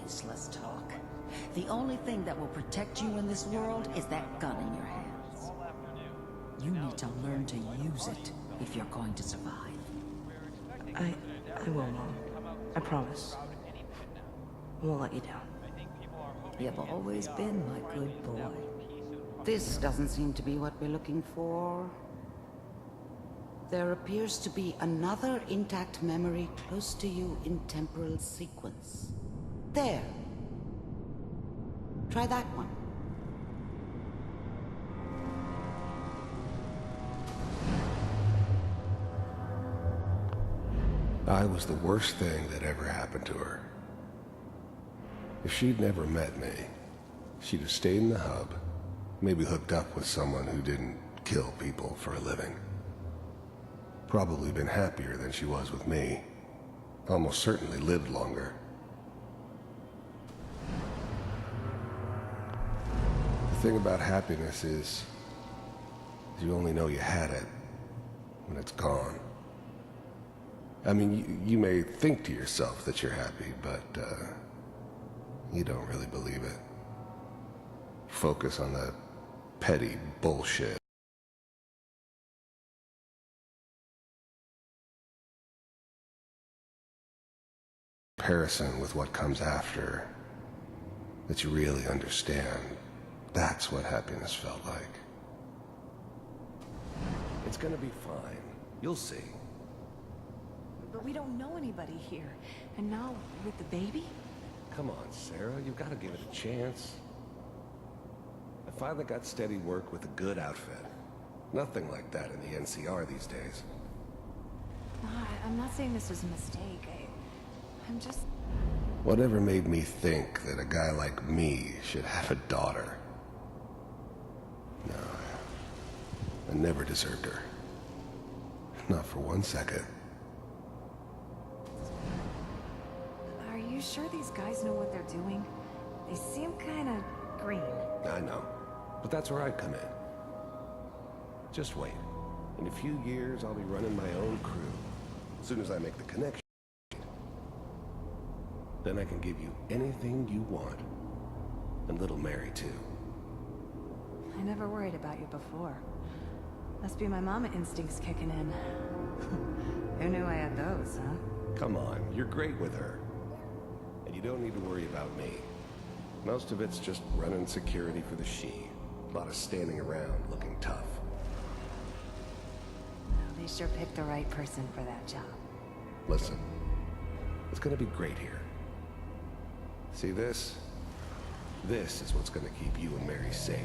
useless talk. The only thing that will protect you in this world is that gun in your hands. You need to learn to use it if you're going to survive. I will, Mom. I promise. I won't let you down. You've always been my good boy. This doesn't seem to be what we're looking for. There appears to be another intact memory close to you in temporal sequence. There. Try that one. I was the worst thing that ever happened to her. If she'd never met me, she'd have stayed in the hub, maybe hooked up with someone who didn't kill people for a living. Probably been happier than she was with me. Almost certainly lived longer. The thing about happiness is, you only know you had it when it's gone. I mean, you may think to yourself that you're happy, but you don't really believe it. Focus on the petty bullshit. Comparison with what comes after, that you really understand. That's what happiness felt like. It's gonna be fine. You'll see. But we don't know anybody here. And now, with the baby? Come on, Sarah, you've got to give it a chance. I finally got steady work with a good outfit. Nothing like that in the NCR these days. No, I'm not saying this was a mistake. I'm just... Whatever made me think that a guy like me should have a daughter? No, I never deserved her. Not for 1 second. Are you sure these guys know what they're doing? They seem kind of green. I know, but that's where I come in. Just wait. In a few years, I'll be running my own crew. As soon as I make the connection, then I can give you anything you want. And little Mary, too. I never worried about you before. Must be my mama instincts kicking in. Who knew I had those, huh? Come on, you're great with her. And you don't need to worry about me. Most of it's just running security for the she. A lot of standing around looking tough. Well, they sure picked the right person for that job. Listen, it's gonna be great here. See this? This is what's gonna keep you and Mary safe.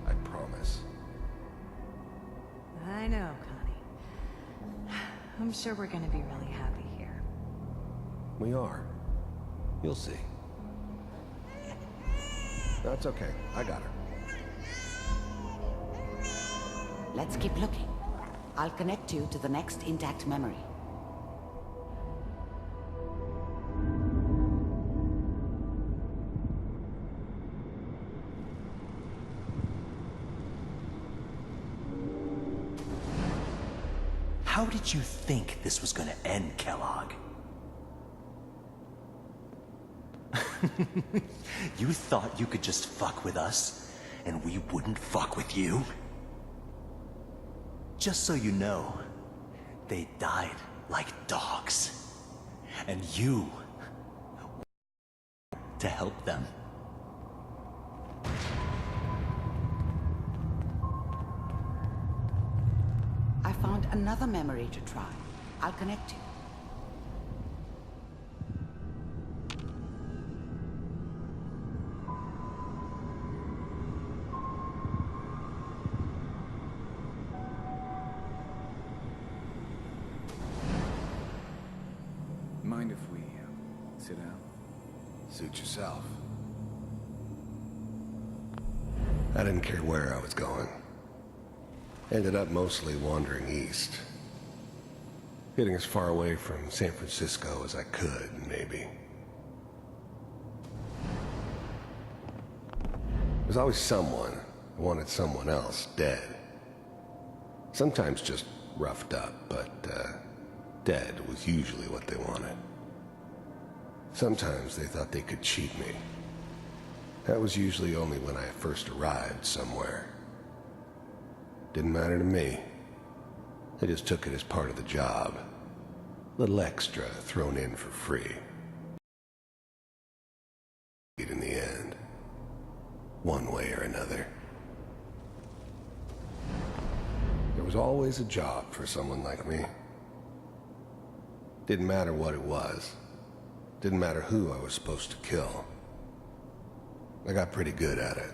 I promise. I know, Connie. I'm sure we're gonna be really happy here. We are. You'll see. That's okay. I got her. Let's keep looking. I'll connect you to the next intact memory. How did you think this was gonna end, Kellogg? You thought you could just fuck with us, and we wouldn't fuck with you? Just so you know, they died like dogs. And you to help them. I found another memory to try. I'll connect you. Mind if we sit down? Suit yourself. I didn't care where I was going. Ended up mostly wandering east. Getting as far away from San Francisco as I could, maybe. There's always someone who wanted someone else dead. Sometimes just roughed up, but dead was usually what they wanted. Sometimes they thought they could cheat me. That was usually only when I first arrived somewhere. Didn't matter to me. I just took it as part of the job. Little extra thrown in for free. In the end, one way or another. There was always a job for someone like me. Didn't matter what it was. Didn't matter who I was supposed to kill. I got pretty good at it.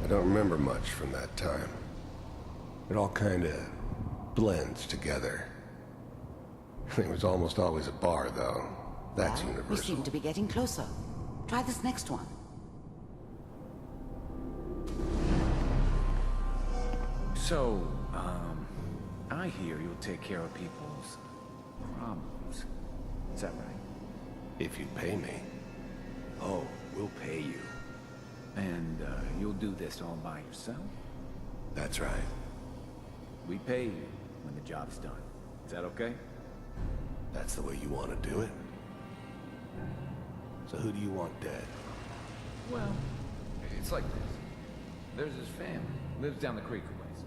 I don't remember much from that time. It all kinda blends together. It was almost always a bar, though. That's Well, universal. we seem to be getting closer. Try this next one. So, I hear you'll take care of people's problems. Is that right? If you pay me. Oh, we'll pay you. And, you'll do this all by yourself? That's right. We pay you when the job's done. Is that okay? That's the way you want to do it. So who do you want dead? Well, it's like this. There's his family. Lives down the creek a ways.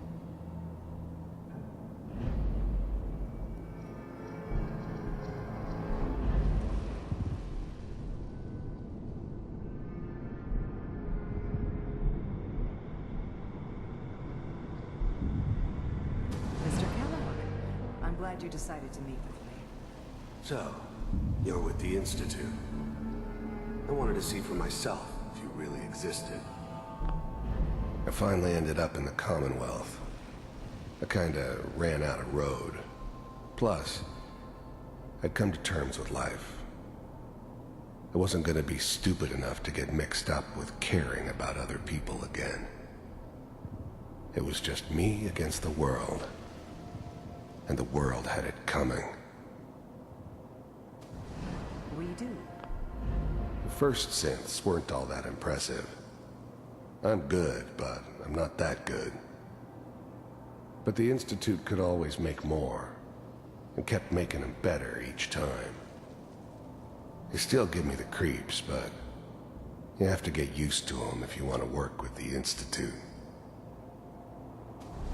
Mr. Kellogg, I'm glad you decided to meet with me. So, you're with the Institute. I wanted to see for myself if you really existed. I finally ended up in the Commonwealth. I kinda ran out of road. Plus, I'd come to terms with life. I wasn't gonna be stupid enough to get mixed up with caring about other people again. It was just me against the world. And the world had it coming. We do. The first synths weren't all that impressive. I'm good, but I'm not that good. But the Institute could always make more, and kept making them better each time. They still give me the creeps, but you have to get used to them if you want to work with the Institute.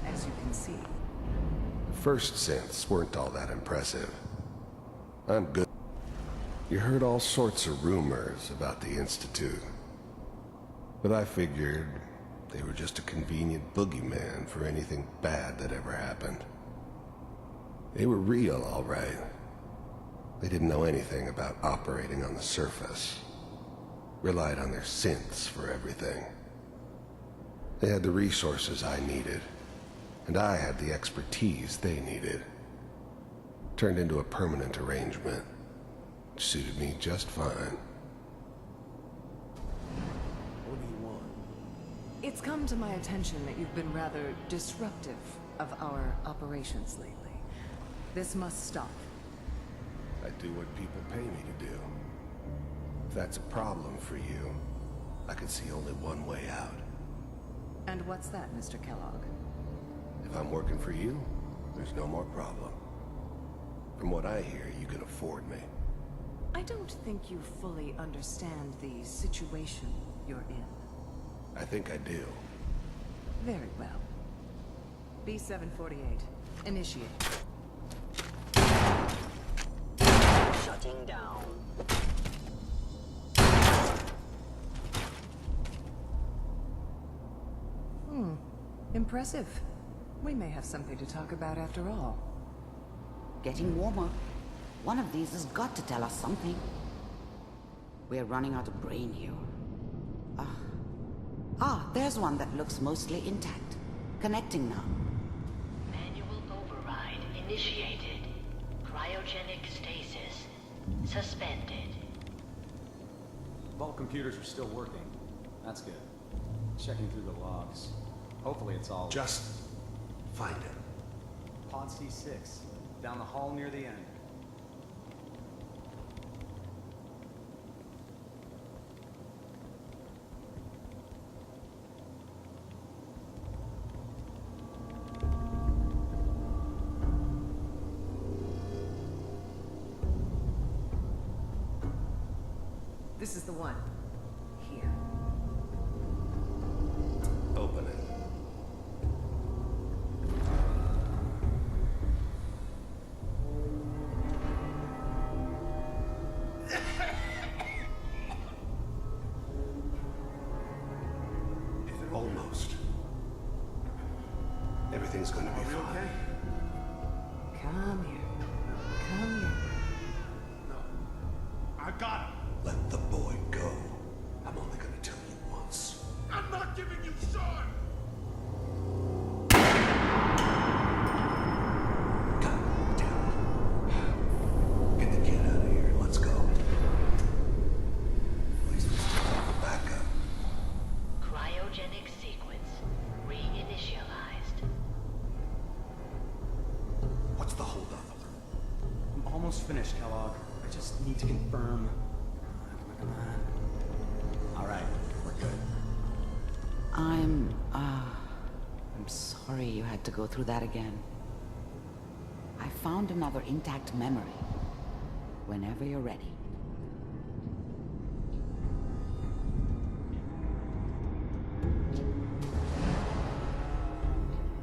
As you can see. The first synths weren't all that impressive. I'm good. You heard all sorts of rumors about the Institute. But I figured they were just a convenient boogeyman for anything bad that ever happened. They were real, all right. They didn't know anything about operating on the surface. Relied on their synths for everything. They had the resources I needed, and I had the expertise they needed. Turned into a permanent arrangement, which suited me just fine. What do you want? It's come to my attention that you've been rather disruptive of our operations lately. This must stop. I do what people pay me to do. If that's a problem for you, I can see only one way out. And what's that, Mr. Kellogg? If I'm working for you, there's no more problem. From what I hear, you can afford me. I don't think you fully understand the situation you're in. I think I do. Very well. B-748, initiate. Shutting down. Impressive. We may have something to talk about after all. Getting warmer. One of these has got to tell us something. We're running out of brain here. There's one that looks mostly intact. Connecting now. Manual override initiated. Cryogenic stasis suspended. Vault computers are still working. That's good. Checking through the logs. Hopefully it's all... Just find him. Pod C6. Down the hall near the end. This is the one. Here. Open it. Almost. Everything's gonna be fine. Come here. Come here. I got him. Let the boy go. I'm only gonna tell you once. I'm not giving you Sean. God damn it. Get the kid out of here. Let's go. At least we still have a backup. Cryogenic sequence reinitialized. What's the holdup? I'm almost finished, Kellogg. I just need to confirm. Come on. All right, we're good. I'm sorry you had to go through that again. I found another intact memory. Whenever you're ready.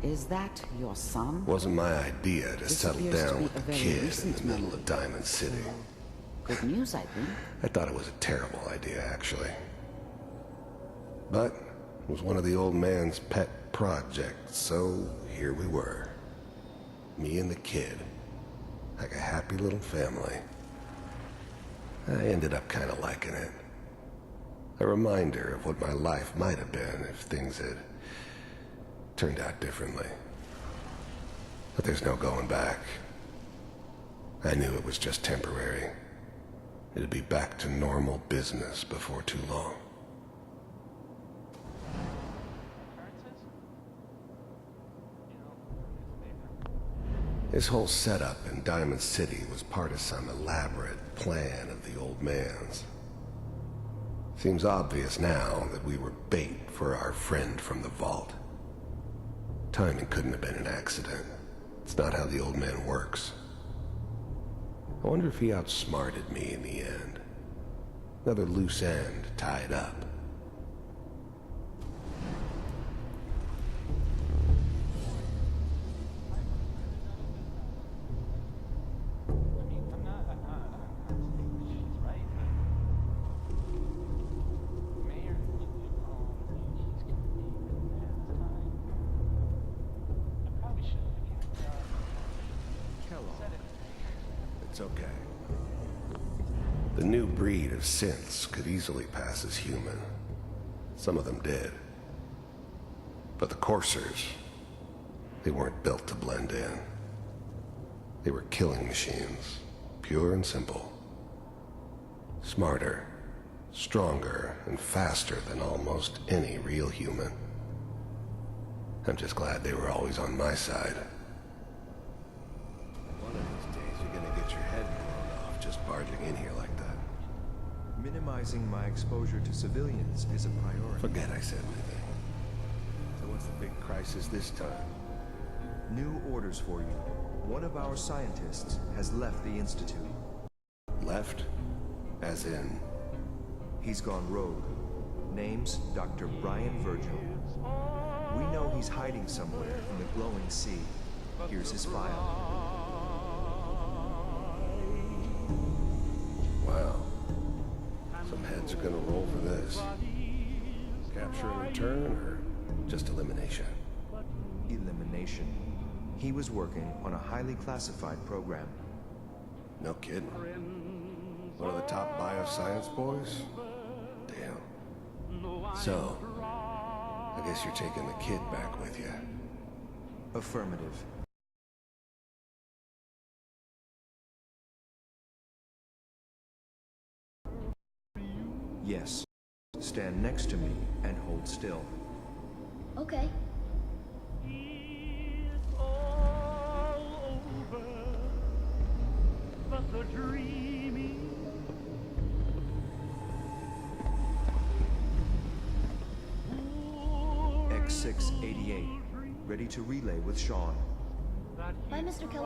Is that your son? Wasn't my idea to This settle appears to down be with a a very kid in recent the middle memory. of Diamond City. Good news, I think. I thought it was a terrible idea, actually. But it was one of the old man's pet projects, so here we were. Me and the kid. Like a happy little family. I ended up kind of liking it. A reminder of what my life might have been if things had turned out differently. But there's no going back. I knew it was just temporary. It'd be back to normal business before too long. This whole setup in Diamond City was part of some elaborate plan of the old man's. Seems obvious now that we were bait for our friend from the vault. Timing couldn't have been an accident. It's not how the old man works. I wonder if he outsmarted me in the end. Another loose end tied up. It's okay. The new breed of synths could easily pass as human. Some of them did. But the coursers, they weren't built to blend in. They were killing machines, pure and simple. Smarter, stronger, and faster than almost any real human. I'm just glad they were always on my side. One of these days you're gonna get your head blown off just barging in here like that. Minimizing my exposure to civilians is a priority. Forget I said anything. So what's the big crisis this time? New orders for you. One of our scientists has left the Institute. Left? As in? He's gone rogue. Name's Dr. Brian Virgil. We know he's hiding somewhere in the glowing sea. Here's his file. Wow. Some heads are gonna roll for this. Capture and return, or just elimination? Elimination. He was working on a highly classified program. No kidding. One of the top bioscience boys? Damn. So, I guess you're taking the kid back with you. Affirmative. Yes. Stand next to me and hold still. Okay. X688. Ready to relay with Sean. Bye, Mr. Keller.